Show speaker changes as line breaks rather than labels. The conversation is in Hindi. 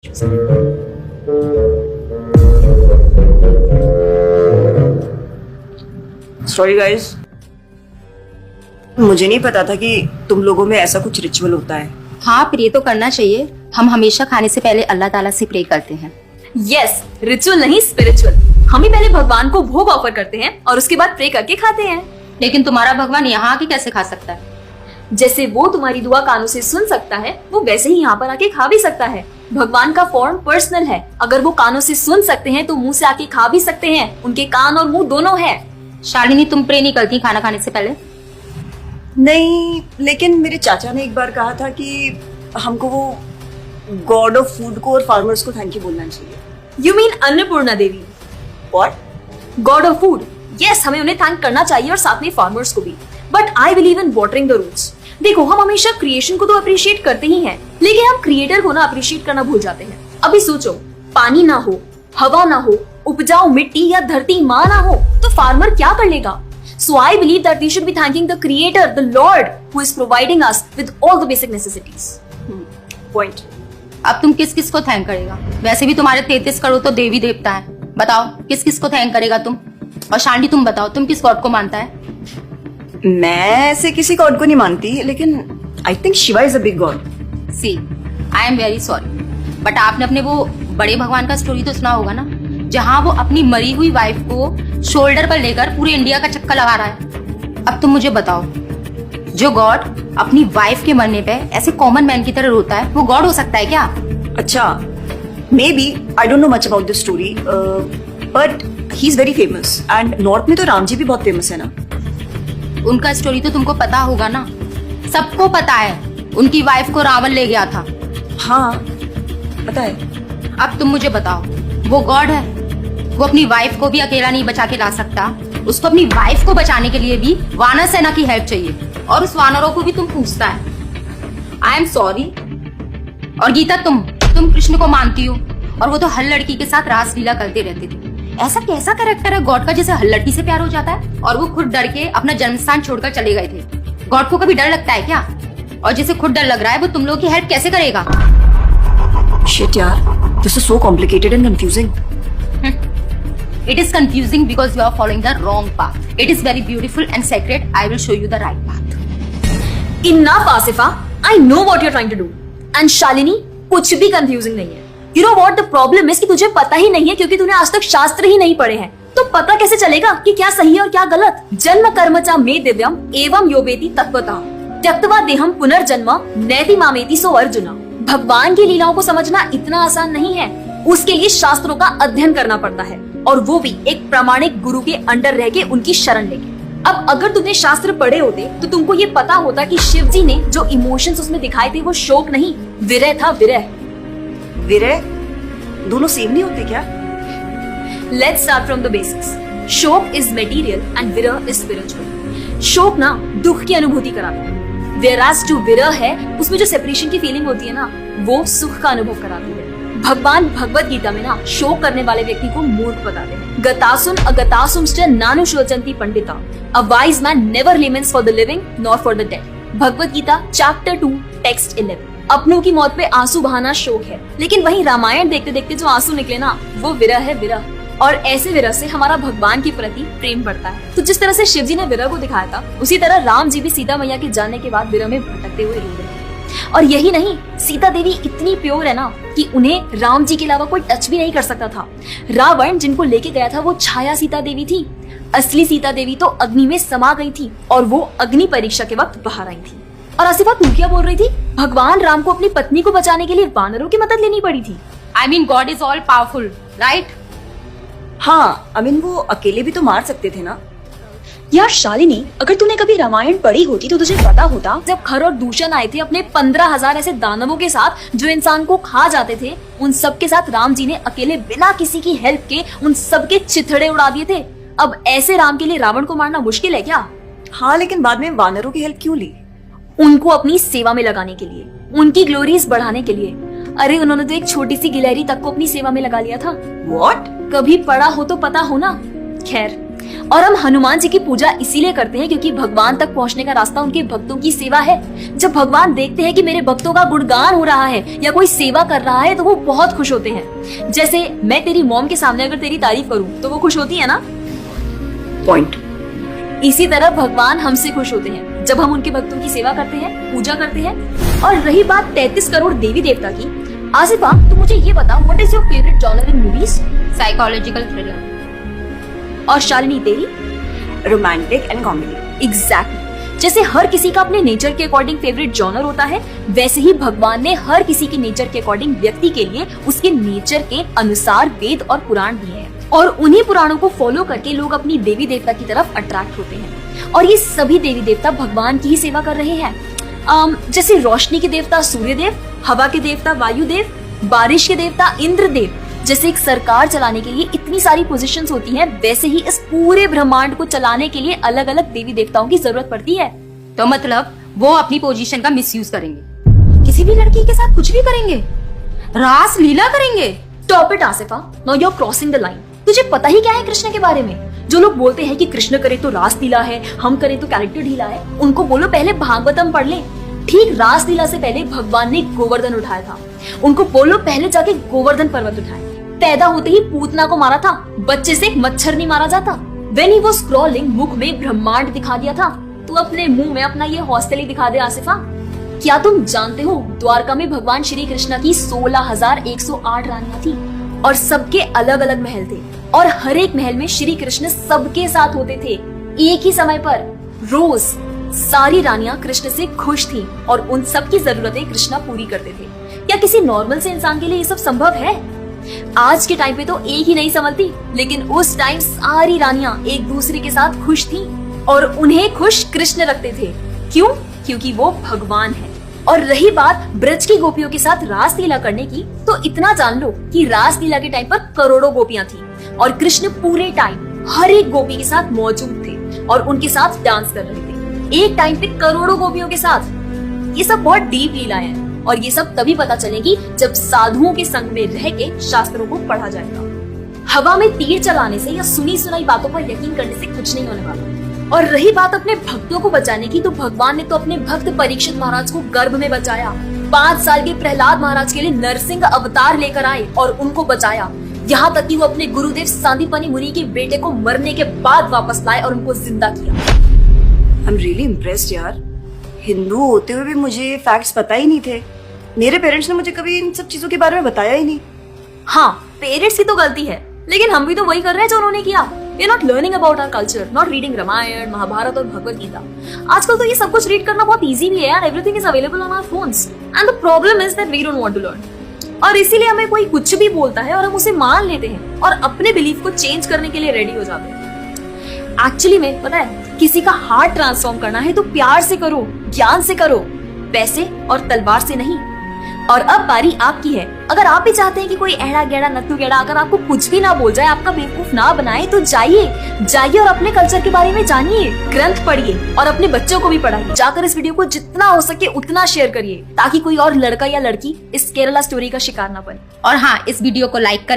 सॉरी गाइस, मुझे नहीं पता था कि तुम लोगों में ऐसा कुछ रिचुअल होता है।
हाँ, प्रे तो करना चाहिए। हम हमेशा खाने से पहले अल्लाह ताला से प्रे करते हैं।
यस, रिचुअल नहीं स्पिरिचुअल। हम ही पहले भगवान को भोग ऑफर करते हैं और उसके बाद प्रे करके खाते हैं।
लेकिन तुम्हारा भगवान यहाँ आके कैसे खा सकता है?
जैसे वो तुम्हारी दुआ कानों से सुन सकता है, वो वैसे ही यहाँ पर आके खा भी सकता है। भगवान का फॉर्म पर्सनल है। अगर वो कानों से सुन सकते हैं तो मुंह से आके खा भी सकते हैं। उनके कान और मुंह दोनों है।
शालिनी, तुम प्रे नहीं करती खाना खाने से पहले?
नहीं, लेकिन मेरे चाचा ने एक बार कहा था कि हमको वो गॉड ऑफ फूड को और फार्मर्स को थैंक यू बोलना चाहिए।
You mean Annapurna Devi?
What?
God of food. Yes, हमें उन्हें थैंक करना चाहिए और साथ में फार्मर्स को भी। But I believe in watering the roots. देखो, हम हमेशा क्रिएशन को तो अप्रिशिएट करते ही हैं, लेकिन हम क्रिएटर को ना अप्रिशिएट करना भूल जाते हैं। अभी सोचो, पानी ना हो, हवा ना हो, उपजाऊ मिट्टी या धरती माँ ना हो, तो फार्मर क्या कर लेगा? So I believe that we should be thanking the Creator, the Lord, who is providing us with all the basic necessities.
Point.
अब तुम किस किस को थैंक करेगा? वैसे भी तुम्हारे 33 करोड़ तो देवी देवता है। बताओ, किस किस को थैंक करेगा तुम? और शांति, तुम बताओ, तुम किस गॉड को मानता है?
मैं ऐसे किसी गॉड को नहीं मानती, लेकिन I think Shiva is a big god.
See, I am very sorry, but आपने अपने वो बड़े भगवान का स्टोरी तो सुना होगा ना, जहाँ वो अपनी मरी हुई वाइफ को शोल्डर पर लेकर पूरे इंडिया का चक्कर लगा रहा है। अब तुम मुझे बताओ, जो गॉड अपनी वाइफ के मरने पे ऐसे कॉमन मैन की तरह रोता है, वो गॉड हो सकता है क्या?
अच्छा, may be, I don't know much about this story, but he is very famous and north में तो राम जी भी बहुत फेमस है ना।
उनका स्टोरी तो तुमको पता होगा ना, सबको पता है। उनकी वाइफ को रावण ले गया था।
हाँ, पता है।
अब तुम मुझे बताओ, वो गॉड है? वो अपनी वाइफ को भी अकेला नहीं बचा के ला सकता। उसको अपनी वाइफ को बचाने के लिए भी वानर सेना की हेल्प चाहिए, और उस वानरों को भी तुम पूछता है। I am sorry. और गीता, तुम कृष्ण को मानती हो, और वो तो हर लड़की के साथ रासलीला करते रहते थे। ऐसा कैसा कैरेक्टर है गॉड का जिसे हर लड़की से प्यार हो जाता है? और वो खुद डर के अपना जन्मस्थान छोड़कर चले गए थे। गॉड को कभी डर लगता है क्या? और जिसे खुद डर लग रहा है, वो तुम लोगों की हेल्प कैसे करेगा?
शिट यार, this is so complicated and confusing.
It is confusing because you are following the wrong path. It is very beautiful and sacred. I will show you the right path.
Enough, Asifa. I know what you're trying to do. And Shalini, कुछ भी confusing नहीं है। You know what the problem is कि तुझे पता ही नहीं है, क्योंकि तूने आज तक शास्त्र ही नहीं पढ़े हैं। तो पता कैसे चलेगा कि क्या सही है और क्या गलत? जन्म कर्म च मे दिव्यम एवं योवेति तत्वतः त्यक्त्वा देहम पुनर्जन्म नैति मामेति सो अर्जुना। भगवान की लीलाओं को समझना इतना आसान नहीं है। उसके लिए शास्त्रों का अध्ययन करना पड़ता है, और वो भी एक प्रामाणिक गुरु के अंडर रह के उनकी शरण लेके। अब अगर तुमने शास्त्र पढ़े होते तो तुमको ये पता होता कि शिव जी ने जो इमोशंस उसमें दिखाए थे वो शोक नहीं, विरह था। विरह
विरह दोनों सेम नहीं होते क्या?
Let's start from the basics. शोक इज मटेरियल एंड विरह इज स्पिरिचुअल। शोक ना दुख की अनुभूति कराता है, whereas जो विरह है उसमें जो सेपरेशन की फीलिंग होती है ना, वो सुख का अनुभव कराती है। भगवान भगवत गीता में ना शोक करने वाले व्यक्ति को मूर्ख बताते हैं। गतासुम अगतासुमश्च नानुशोचन्ति Pandita. A wise man never laments for the living nor for the dead. Bhagavad Gita chapter 2 text 11। अपनों की मौत पे आंसू बहाना शोक है, लेकिन वही रामायण देखते देखते जो आंसू निकले ना, वो विरह है, विरह। और ऐसे विरह से हमारा भगवान के प्रति प्रेम बढ़ता है। तो जिस तरह से शिव जी ने विरह को दिखाया था, उसी तरह राम जी भी सीता मैया के जाने के बाद विरह में भटकते हुए रो रहे हैं। और यही नहीं, सीता देवी इतनी प्योर है ना कि उन्हें राम जी के अलावा कोई टच भी नहीं कर सकता था। रावण जिनको लेके गया था वो छाया सीता देवी थी। असली सीता देवी तो अग्नि में समा गई थी, और वो अग्नि परीक्षा के वक्त बाहर आई थी। और आसिफा, तू क्या बोल रही थी? भगवान राम को अपनी पत्नी को बचाने के लिए वानरों की मदद लेनी पड़ी थी।
I mean, God is all powerful, right?
हाँ, आई मीन वो अकेले भी तो मार सकते थे ना।
यार शालिनी, अगर तूने कभी रामायण पढ़ी होती तो तुझे पता होता, जब खर और दूषण आए थे अपने 15,000 ऐसे दानवों के साथ जो इंसान को खा जाते थे, उन सब के साथ राम जी ने अकेले बिना किसी की हेल्प के उन सबके चिथड़े उड़ा दिए थे। अब ऐसे राम के लिए रावण को मारना मुश्किल है क्या?
हाँ, लेकिन बाद में वानरों की हेल्प क्यों ली?
उनको अपनी सेवा में लगाने के लिए, उनकी ग्लोरीज बढ़ाने के लिए। अरे उन्होंने तो एक छोटी सी गिलहरी तक को अपनी सेवा में लगा लिया था।
What?
कभी पढ़ा हो तो पता हो ना। खैर, और हम हनुमान जी की पूजा इसीलिए करते हैं क्योंकि भगवान तक पहुंचने का रास्ता उनके भक्तों की सेवा है। जब भगवान देखते हैं कि मेरे भक्तों का गुणगान हो रहा है या कोई सेवा कर रहा है तो वो बहुत खुश होते हैं। जैसे मैं तेरी मॉम के सामने अगर तेरी तारीफ करूं तो वो खुश होती है ना।
पॉइंट।
इसी तरह भगवान हमसे खुश होते हैं जब हम उनके भक्तों की सेवा करते हैं, पूजा करते हैं। और रही बात 33 करोड़ देवी देवता की, आसिफा तू मुझे ये बता, what is your favourite genre in movies?
Psychological thriller.
और शालिनी तेरी?
Romantic and comedy.
एग्जैक्टली। जैसे हर किसी का अपने नेचर के अकॉर्डिंग फेवरेट जॉनर होता है, वैसे ही भगवान ने हर किसी के नेचर के अकॉर्डिंग व्यक्ति के लिए उसके नेचर के अनुसार वेद और पुराण दिए हैं। और उन्हीं पुराणों को फॉलो करके लोग अपनी देवी देवता की तरफ अट्रैक्ट होते हैं। और ये सभी देवी देवता भगवान की ही सेवा कर रहे हैं। जैसे रोशनी के देवता सूर्यदेव, हवा के देवता वायुदेव, बारिश के देवता इंद्रदेव। जैसे एक सरकार चलाने के लिए इतनी सारी पोजीशंस होती हैं, वैसे ही इस पूरे ब्रह्मांड को चलाने के लिए अलग अलग देवी देवताओं की जरूरत पड़ती है।
तो मतलब वो अपनी पोजीशन का मिसयूज करेंगे, किसी भी लड़की के साथ कुछ भी करेंगे, रास लीला करेंगे।
Stop it Asifa, now you are crossing the line. तुझे पता ही क्या है कृष्ण के बारे में? जो लोग बोलते हैं कि कृष्ण करे तो रास लीला है, हम करे तो कैरेक्टर ढीला है, उनको बोलो पहले भागवतम पढ़ ले। ठीक रास लीला से पहले भगवान ने गोवर्धन उठाया था। उनको बोलो पहले जाके गोवर्धन पर्वत उठाए। पैदा होते ही पूतना को मारा था, बच्चे से एक मच्छर नहीं मारा जाता। When he was crawling, मुख में ब्रह्मांड दिखा दिया था। तू अपने मुंह में अपना ये हॉस्टल ही दिखा दे आसिफा। क्या तुम जानते हो द्वारका में भगवान श्री कृष्ण की 16,108 रानियां थी और सबके अलग अलग महल थे और हर एक महल में श्री कृष्ण सबके साथ होते थे एक ही समय पर। रोज सारी रानियां कृष्ण से खुश थी और उन सब की जरूरतें कृष्णा पूरी करते थे। क्या किसी नॉर्मल से इंसान के लिए ये सब संभव है? आज के टाइम पे तो एक ही नहीं संभलती, लेकिन उस टाइम सारी रानियां एक दूसरे के साथ खुश थीं और उन्हें खुश कृष्ण रखते थे। क्यों? क्योंकि वो भगवान है। और रही बात ब्रज की गोपियों के साथ रास लीला करने की, तो इतना जान लो कि रास लीला के टाइम पर करोड़ों गोपियां थी और कृष्ण पूरे टाइम हर एक गोपी के साथ मौजूद थे और उनके साथ डांस कर रहे थे एक टाइम पे करोड़ों गोपियों के साथ। ये सब बहुत डीप लीला है और ये सब तभी पता चलेगी जब साधुओं के संग में रह के शास्त्रों को पढ़ा जाएगा। हवा में तीर चलाने से या सुनी सुनाई बातों पर यकीन करने से कुछ नहीं होने वाला। और रही बात अपने भक्तों को बचाने की, तो भगवान ने तो अपने भक्त परीक्षित महाराज को गर्भ में बचाया। 5 साल के प्रहलाद महाराज के लिए नरसिंह अवतार लेकर आए और उनको बचाया। यहाँ तक कि वो अपने गुरुदेव सांदीपनी मुनि के बेटे को मरने के बाद वापस लाए और उनको जिंदा किया।
आई एम रियली इम्प्रेस्ड यार। हिंदू होते हुए भी मुझे फैक्ट्स पता ही नहीं थे। मेरे पेरेंट्स ने मुझे कभी इन सब चीजों के बारे में बताया ही नहीं।
हाँ, पेरेंट्स की तो गलती है, लेकिन हम भी तो वही कर रहे हैं जो उन्होंने किया। We are not learning about our culture, not reading Ramayan, Mahabharat और भगवत गीता। आजकल तो ये सब कुछ रीड करना बहुत इजी भी है यार। Everything is available on our phones, and the problem is that we don't want to learn। और इसीलिए हमें कोई कुछ भी बोलता है और हम उसे मान लेते हैं और अपने बिलीफ को चेंज करने के लिए रेडी हो जाते हैं। एक्चुअली में पता है, किसी का हार्ट ट्रांसफॉर्म करना है तो प्यार से करो, ज्ञान से करो, पैसे और तलवार से नहीं। और अब बारी आपकी है। अगर आप भी चाहते हैं कि कोई एड़ा गेड़ा नत्थु गेड़ा अगर आपको कुछ भी ना बोल जाए, आपका बेवकूफ ना बनाए, तो जाइए और अपने कल्चर के बारे में जानिए, ग्रंथ पढ़िए और अपने बच्चों को भी पढ़ाइए। जाकर इस वीडियो को जितना हो सके उतना शेयर करिए ताकि कोई और लड़का या लड़की इस केरला स्टोरी का शिकार ना बने।
और हाँ, इस वीडियो को लाइक करें।